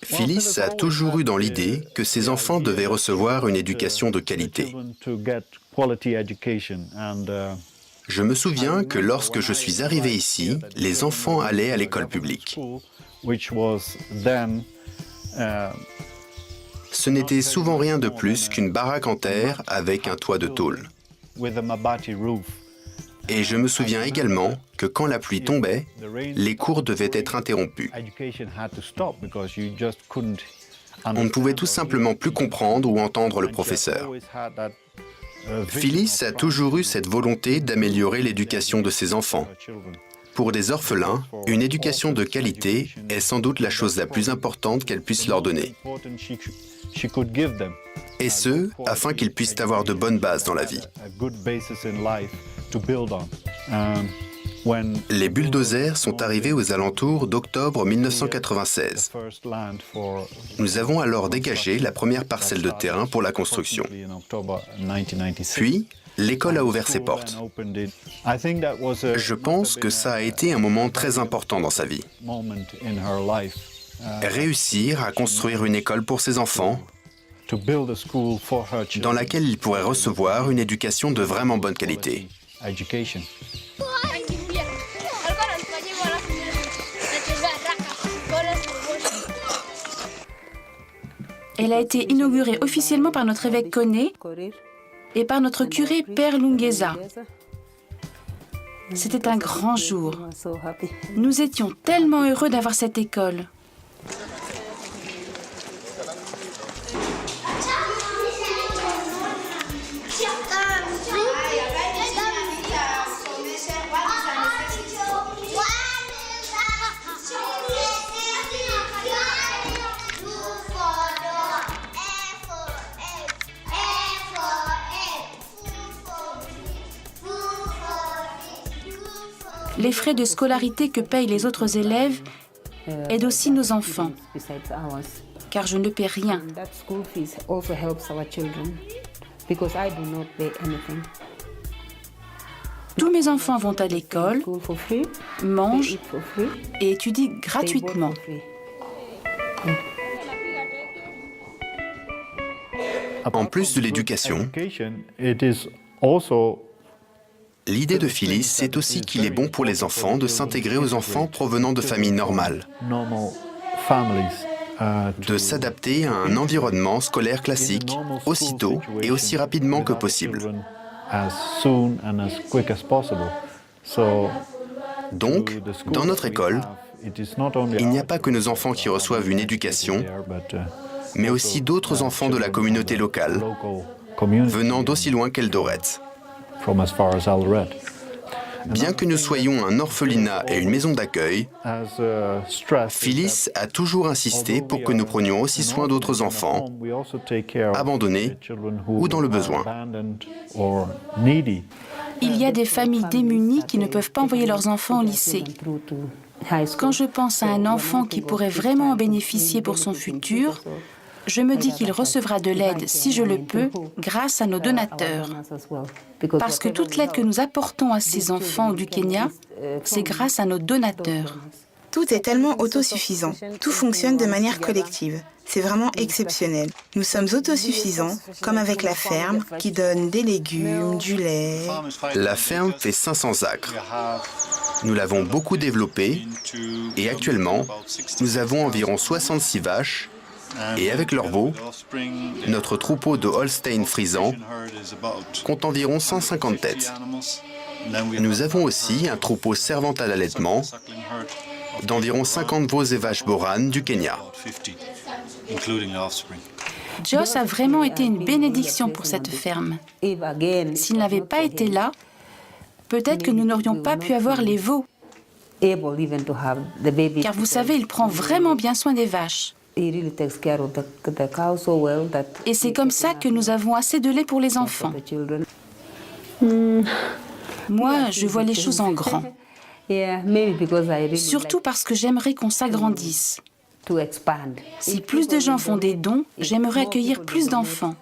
Phyllis a toujours eu dans l'idée que ses enfants devaient recevoir une éducation de qualité. Je me souviens que lorsque je suis arrivé ici, les enfants allaient à l'école publique. Ce n'était souvent rien de plus qu'une baraque en terre avec un toit de tôle. Et je me souviens également que quand la pluie tombait, les cours devaient être interrompus. On ne pouvait tout simplement plus comprendre ou entendre le professeur. Phyllis a toujours eu cette volonté d'améliorer l'éducation de ses enfants. Pour des orphelins, une éducation de qualité est sans doute la chose la plus importante qu'elle puisse leur donner. Et ce, afin qu'ils puissent avoir de bonnes bases dans la vie. Les bulldozers sont arrivés aux alentours d'octobre 1996. Nous avons alors dégagé la première parcelle de terrain pour la construction. Puis, l'école a ouvert ses portes. Je pense que ça a été un moment très important dans sa vie. Réussir à construire une école pour ses enfants, dans laquelle ils pourraient recevoir une éducation de vraiment bonne qualité. Elle a été inaugurée officiellement par notre évêque Koné et par notre curé Père Lungeza. C'était un grand jour. Nous étions tellement heureux d'avoir cette école. Les frais de scolarité que payent les autres élèves aident aussi nos enfants, car je ne paie rien. Tous mes enfants vont à l'école, mangent et étudient gratuitement. En plus de l'éducation, l'idée de Phyllis, c'est aussi qu'il est bon pour les enfants de s'intégrer aux enfants provenant de familles normales, de s'adapter à un environnement scolaire classique aussitôt et aussi rapidement que possible. Donc, dans notre école, il n'y a pas que nos enfants qui reçoivent une éducation, mais aussi d'autres enfants de la communauté locale, venant d'aussi loin qu'Eldoret. Bien que nous soyons un orphelinat et une maison d'accueil, Phyllis a toujours insisté pour que nous prenions aussi soin d'autres enfants, abandonnés ou dans le besoin. Il y a des familles démunies qui ne peuvent pas envoyer leurs enfants au lycée. Quand je pense à un enfant qui pourrait vraiment en bénéficier pour son futur, je me dis qu'il recevra de l'aide, si je le peux, grâce à nos donateurs. Parce que toute l'aide que nous apportons à ces enfants du Kenya, c'est grâce à nos donateurs. Tout est tellement autosuffisant. Tout fonctionne de manière collective. C'est vraiment exceptionnel. Nous sommes autosuffisants, comme avec la ferme, qui donne des légumes, du lait. La ferme fait 500 acres. Nous l'avons beaucoup développée et actuellement, nous avons environ 66 vaches. Et avec leurs veaux, notre troupeau de Holstein frisant compte environ 150 têtes. Nous avons aussi un troupeau servant à l'allaitement d'environ 50 veaux et vaches boranes du Kenya. Joss a vraiment été une bénédiction pour cette ferme. S'il n'avait pas été là, peut-être que nous n'aurions pas pu avoir les veaux. Car vous savez, il prend vraiment bien soin des vaches. Et c'est comme ça que nous avons assez de lait pour les enfants. Moi, je vois les choses en grand. Surtout parce que j'aimerais qu'on s'agrandisse. Si plus de gens font des dons, j'aimerais accueillir plus d'enfants.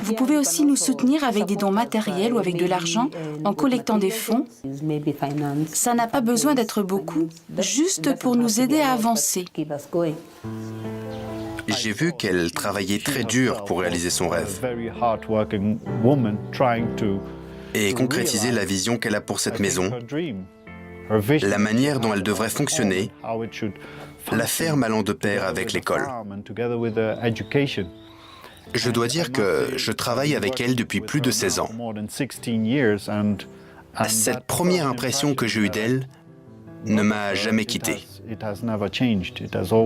Vous pouvez aussi nous soutenir avec des dons matériels ou avec de l'argent en collectant des fonds. Ça n'a pas besoin d'être beaucoup, juste pour nous aider à avancer. J'ai vu qu'elle travaillait très dur pour réaliser son rêve et concrétiser la vision qu'elle a pour cette maison, la manière dont elle devrait fonctionner, la ferme allant de pair avec l'école. Je dois dire que je travaille avec elle depuis plus de 16 ans. Cette première impression que j'ai eue d'elle ne m'a jamais quitté.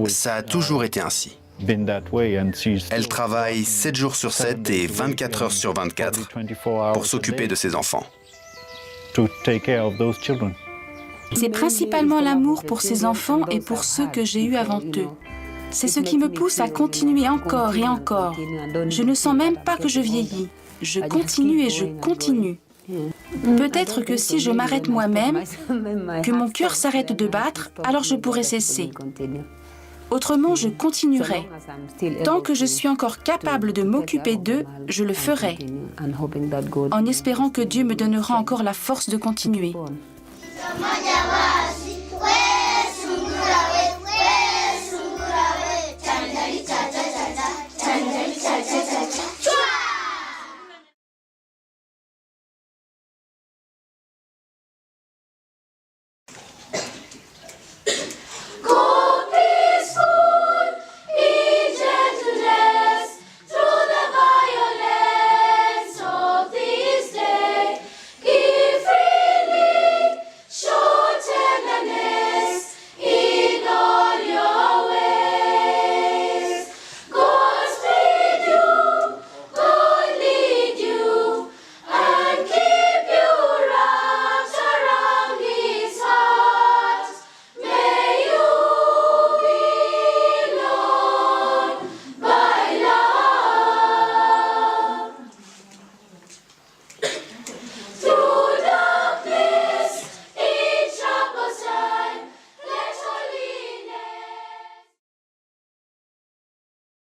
Ça a toujours été ainsi. Elle travaille 7 jours sur 7 et 24 heures sur 24 pour s'occuper de ses enfants. C'est principalement l'amour pour ses enfants et pour ceux que j'ai eus avant eux. C'est ce qui me pousse à continuer encore et encore. Je ne sens même pas que je vieillis. Je continue et je continue. Peut-être que si je m'arrête moi-même, que mon cœur s'arrête de battre, alors je pourrais cesser. Autrement, je continuerai. Tant que je suis encore capable de m'occuper d'eux, je le ferai, en espérant que Dieu me donnera encore la force de continuer.